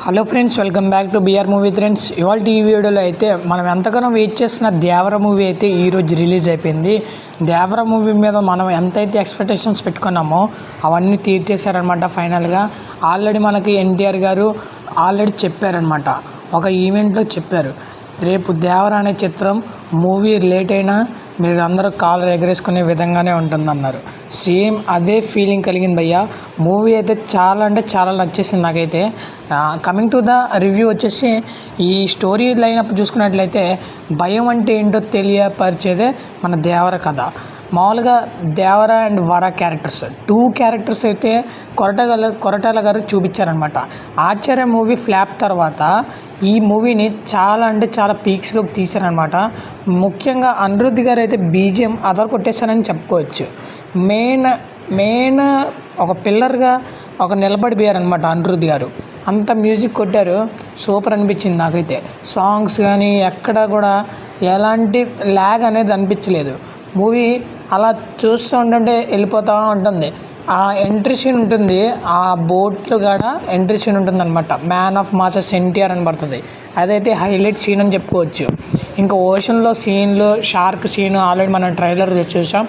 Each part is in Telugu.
Hello friends, welcome back to B R movie friends. ఇవాళ ఈ వీడియోలో అయితే మనం ఎంతగానో వెయిట్ చేసిన దేవర మూవీ అయితే ఈరోజు రిలీజ్ అయిపోయింది. దేవర మూవీ మీద మనం ఎంతైతే ఎక్స్పెక్టేషన్స్ పెట్టుకున్నామో అవన్నీ తీర్చేశారనమాట. ఫైనల్గా ఆల్రెడీ మనకి ఎన్టీఆర్ గారు ఆల్రెడీ చెప్పారనమాట, ఒక ఈవెంట్లో చెప్పారు, రేపు దేవర అనే చిత్రం మూవీ లేట్ అయినా మీరు అందరూ కాలర్ ఎగరేసుకునే విధంగానే ఉంటుందన్నారు. సేమ్ అదే ఫీలింగ్ కలిగింది భయ్య. మూవీ అయితే చాలా అంటే చాలా నచ్చేసింది నాకైతే. కమింగ్ టు ద రివ్యూ వచ్చేసి, ఈ స్టోరీ లైనప్ చూసుకున్నట్లయితే భయం అంటే ఏంటో తెలియపరిచేదే మన దేవర కథ. మామూలుగా దేవర అండ్ వర క్యారెక్టర్స్, టూ క్యారెక్టర్స్ అయితే కొరటాల గారు చూపించారనమాట. ఆచార్య మూవీ ఫ్లాప్ తర్వాత ఈ మూవీని చాలా అంటే చాలా పీక్స్లోకి తీశారనమాట. ముఖ్యంగా అనిరుద్ధ్ గారు అయితే బీజిఎం అదర్ కొట్టేశారని చెప్పుకోవచ్చు. మెయిన్ ఒక పిల్లర్గా ఒక నిలబడిపోయారనమాట అనిరుద్ధ్ గారు. అంత మ్యూజిక్ కొట్టారు, సూపర్ అనిపించింది నాకైతే. సాంగ్స్ కానీ ఎక్కడ కూడా ఎలాంటి ల్యాగ్ అనేది అనిపించలేదు. మూవీ అలా చూస్తూ ఉంటుంటే వెళ్ళిపోతూ ఉంటుంది. ఆ ఎంట్రీ సీన్ ఉంటుంది, ఆ బోట్లు కూడా ఎంట్రీ సీన్ ఉంటుంది అనమాట. మ్యాన్ ఆఫ్ మాసెస్ ఎన్టీఆర్ అని పడుతుంది. అదైతే హైలైట్ సీన్ అని చెప్పుకోవచ్చు. ఇంకా ఓషన్లో సీన్లు, షార్క్ సీన్ ఆల్రెడీ మనం ట్రైలర్ చూసాం,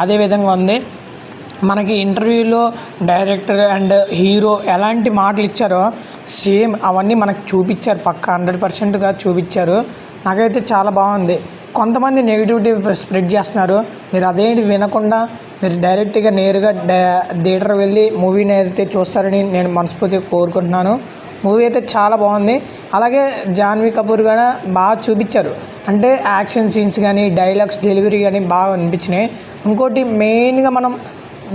అదే విధంగా ఉంది. మనకి ఇంటర్వ్యూలో డైరెక్టర్ అండ్ హీరో ఎలాంటి మాటలు ఇచ్చారో సేమ్ అవన్నీ మనకు చూపించారు, పక్కా 100%గా చూపించారు. నాకైతే చాలా బాగుంది. కొంతమంది నెగిటివిటీ స్ప్రెడ్ చేస్తున్నారు, మీరు అదేంటి వినకుండా మీరు డైరెక్ట్గా నేరుగా థియేటర్ వెళ్ళి మూవీని అయితే చూస్తారని నేను మనస్ఫూర్తిగా కోరుకుంటున్నాను. మూవీ అయితే చాలా బాగుంది. అలాగే జాన్వీ కపూర్ కూడా బాగా చూపించారు, అంటే యాక్షన్ సీన్స్ కానీ డైలాగ్స్ డెలివరీ కానీ బాగా అనిపించినాయి. ఇంకోటి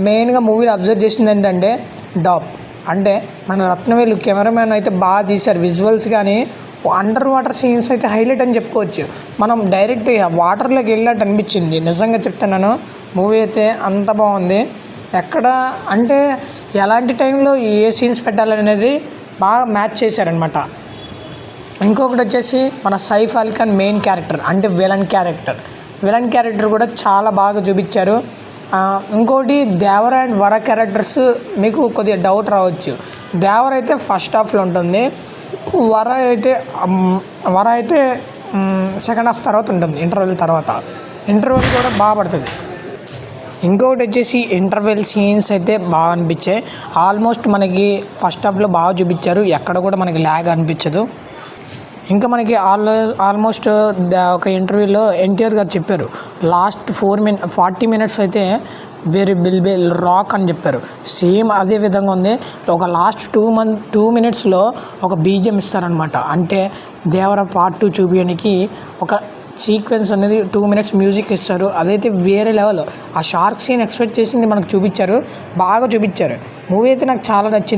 మెయిన్గా మూవీలో అబ్జర్వ్ చేసింది ఏంటంటే డాప్, అంటే మన రత్నవేలు కెమెరామ్యాన్ అయితే బాగా తీశారు. విజువల్స్ కానీ అండర్ వాటర్ సీన్స్ అయితే హైలైట్ అని చెప్పుకోవచ్చు. మనం డైరెక్ట్ వాటర్లోకి వెళ్ళినట్టు అనిపించింది, నిజంగా చెప్తున్నాను. మూవీ అయితే అంత బాగుంది. ఎక్కడ అంటే ఎలాంటి టైంలో ఏ సీన్స్ పెట్టాలనేది బాగా మ్యాచ్ చేశారనమాట. ఇంకొకటి వచ్చేసి మన సైఫ్ అలీ ఖాన్ మెయిన్ క్యారెక్టర్, అంటే విలన్ క్యారెక్టర్ కూడా చాలా బాగా చూపించారు. ఇంకోటి దేవర అండ్ వర క్యారెక్టర్స్ మీకు కొద్దిగా డౌట్ రావచ్చు. దేవర అయితే ఫస్ట్ హాఫ్లో ఉంటుంది, వర అయితే సెకండ్ హాఫ్ తర్వాత ఉంటుంది. ఇంటర్వెల్ కూడా బాగా పడుతుంది. ఇంకొకటి వచ్చేసి ఇంటర్వెల్ సీన్స్ అయితే బాగా అనిపించాయి. ఆల్మోస్ట్ మనకి ఫస్ట్ హాఫ్లో బాగా చూపించారు, ఎక్కడ కూడా మనకి ల్యాగ్ అనిపించదు. ఇంకా మనకి ఆల్మోస్ట్ ఒక ఇంటర్వ్యూలో ఎన్టీఆర్ గారు చెప్పారు, లాస్ట్ 40 minutes అయితే వెరీ బిల్ రాక్ అని చెప్పారు. సేమ్ అదే విధంగా ఉంది. ఒక లాస్ట్ 2 minutesలో ఒక బీజిఎం ఇస్తారనమాట. అంటే దేవర పార్ట్ 2 చూపించడానికి ఒక సీక్వెన్స్ అనేది 2 minutes మ్యూజిక్ ఇస్తారు. అదైతే వేరే లెవెల్. ఆ షార్క్ సీన్ ఎక్స్పెక్ట్ చేసింది మనకు చూపించారు, బాగా చూపించారు. మూవీ అయితే నాకు చాలా నచ్చింది.